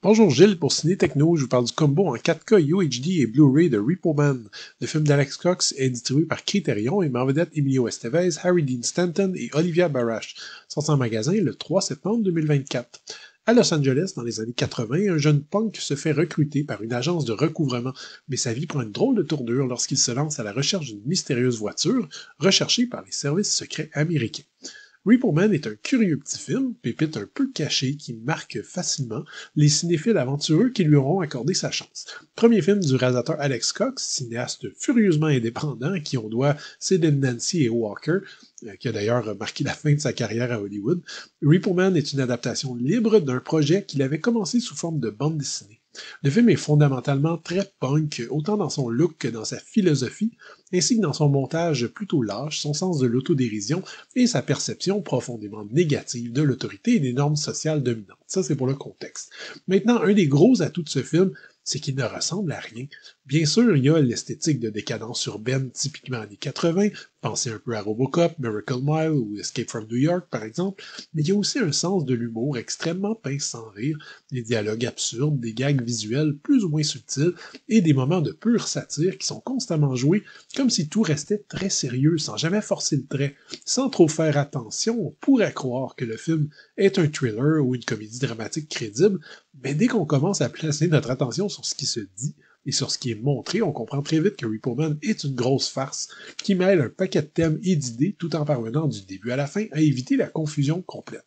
Bonjour Gilles, pour Ciné Techno, je vous parle du combo en 4K UHD et Blu-ray de Repo Man. Le film d'Alex Cox est distribué par Criterion et met en vedette Emilio Estevez, Harry Dean Stanton et Olivia Barash, sorti en magasin le 3 septembre 2024. À Los Angeles, dans les années 80, un jeune punk se fait recruter par une agence de recouvrement, mais sa vie prend une drôle de tournure lorsqu'il se lance à la recherche d'une mystérieuse voiture recherchée par les services secrets américains. Repo Man est un curieux petit film, pépite un peu caché, qui marque facilement les cinéphiles aventureux qui lui auront accordé sa chance. Premier film du réalisateur Alex Cox, cinéaste furieusement indépendant à qui on doit Sid and Nancy et Walker, qui a d'ailleurs marqué la fin de sa carrière à Hollywood. Repo Man est une adaptation libre d'un projet qu'il avait commencé sous forme de bande dessinée. Le film est fondamentalement très punk, autant dans son look que dans sa philosophie, ainsi que dans son montage plutôt lâche, son sens de l'autodérision et sa perception profondément négative de l'autorité et des normes sociales dominantes. Ça, c'est pour le contexte. Maintenant, un des gros atouts de ce film, c'est qu'il ne ressemble à rien. Bien sûr, il y a l'esthétique de décadence urbaine typiquement années 80, pensez un peu à Robocop, Miracle Mile ou Escape from New York par exemple, mais il y a aussi un sens de l'humour extrêmement pince sans rire, des dialogues absurdes, des gags visuels plus ou moins subtils et des moments de pure satire qui sont constamment joués comme si tout restait très sérieux sans jamais forcer le trait. Sans trop faire attention, on pourrait croire que le film est un thriller ou une comédie dramatique crédible, mais dès qu'on commence à placer notre attention sur ce qui se dit et sur ce qui est montré, on comprend très vite que Repo Man est une grosse farce qui mêle un paquet de thèmes et d'idées tout en parvenant du début à la fin à éviter la confusion complète.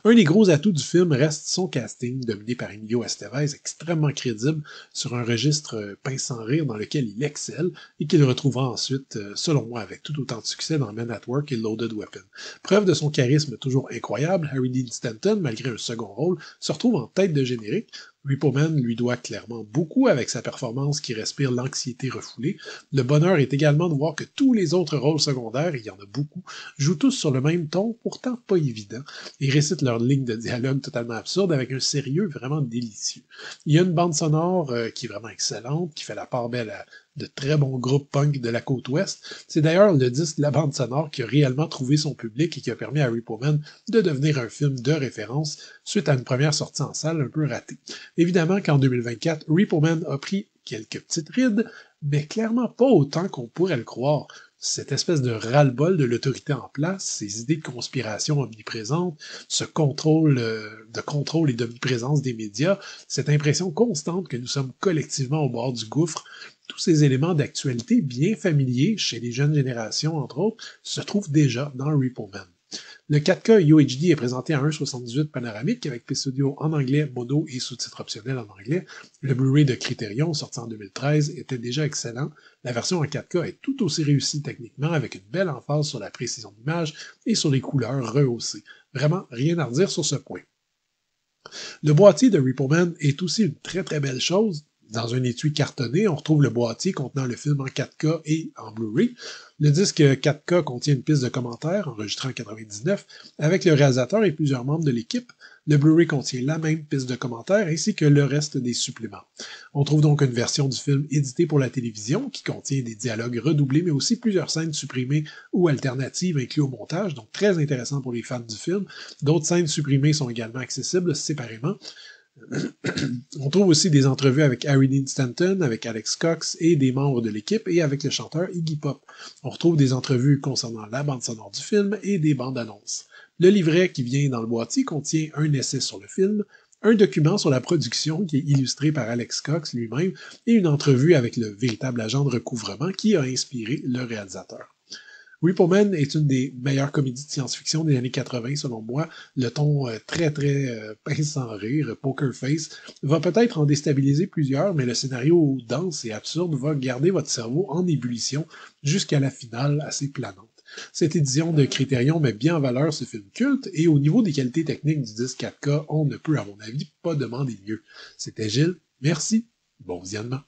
Un des gros atouts du film reste son casting, dominé par Emilio Estevez, extrêmement crédible, sur un registre pince sans rire dans lequel il excelle, et qu'il retrouvera ensuite, selon moi, avec tout autant de succès dans Men at Work et Loaded Weapon. Preuve de son charisme toujours incroyable, Harry Dean Stanton, malgré un second rôle, se retrouve en tête de générique. Repo Man lui doit clairement beaucoup avec sa performance qui respire l'anxiété refoulée. Le bonheur est également de voir que tous les autres rôles secondaires, il y en a beaucoup, jouent tous sur le même ton, pourtant pas évident, et récitent leurs lignes de dialogue totalement absurdes avec un sérieux vraiment délicieux. Il y a une bande sonore qui est vraiment excellente, qui fait la part belle à de très bons groupes punk de la côte ouest. C'est d'ailleurs le disque de la bande sonore qui a réellement trouvé son public et qui a permis à Repo Man de devenir un film de référence suite à une première sortie en salle un peu ratée. Évidemment qu'en 2024, Repo Man a pris quelques petites rides, mais clairement pas autant qu'on pourrait le croire. Cette espèce de ras-le-bol de l'autorité en place, ces idées de conspiration omniprésentes, ce contrôle de contrôle et d'omniprésence des médias, cette impression constante que nous sommes collectivement au bord du gouffre, tous ces éléments d'actualité bien familiers chez les jeunes générations, entre autres, se trouvent déjà dans Repo Man. Le 4K UHD est présenté à 1,78 panoramique avec P-Studio en anglais, mono et sous-titres optionnels en anglais. Le Blu-ray de Criterion, sorti en 2013, était déjà excellent. La version en 4K est tout aussi réussie techniquement avec une belle emphase sur la précision d'image et sur les couleurs rehaussées. Vraiment, rien à redire sur ce point. Le boîtier de Repo Man est aussi une très très belle chose. Dans un étui cartonné, on retrouve le boîtier contenant le film en 4K et en Blu-ray. Le disque 4K contient une piste de commentaires enregistrée en 99 avec le réalisateur et plusieurs membres de l'équipe. Le Blu-ray contient la même piste de commentaires ainsi que le reste des suppléments. On trouve donc une version du film éditée pour la télévision qui contient des dialogues redoublés mais aussi plusieurs scènes supprimées ou alternatives incluses au montage, donc très intéressant pour les fans du film. D'autres scènes supprimées sont également accessibles séparément. On trouve aussi des entrevues avec Harry Dean Stanton, avec Alex Cox et des membres de l'équipe et avec le chanteur Iggy Pop. On retrouve des entrevues concernant la bande sonore du film et des bandes annonces. Le livret qui vient dans le boîtier contient un essai sur le film, un document sur la production qui est illustré par Alex Cox lui-même et une entrevue avec le véritable agent de recouvrement qui a inspiré le réalisateur. Repo Man est une des meilleures comédies de science-fiction des années 80, selon moi. Le ton très pince sans rire, poker face, va peut-être en déstabiliser plusieurs, mais le scénario dense et absurde va garder votre cerveau en ébullition jusqu'à la finale assez planante. Cette édition de Criterion met bien en valeur ce film culte, et au niveau des qualités techniques du disque 4K, on ne peut, à mon avis, pas demander mieux. C'était Gilles, merci, bon visionnement.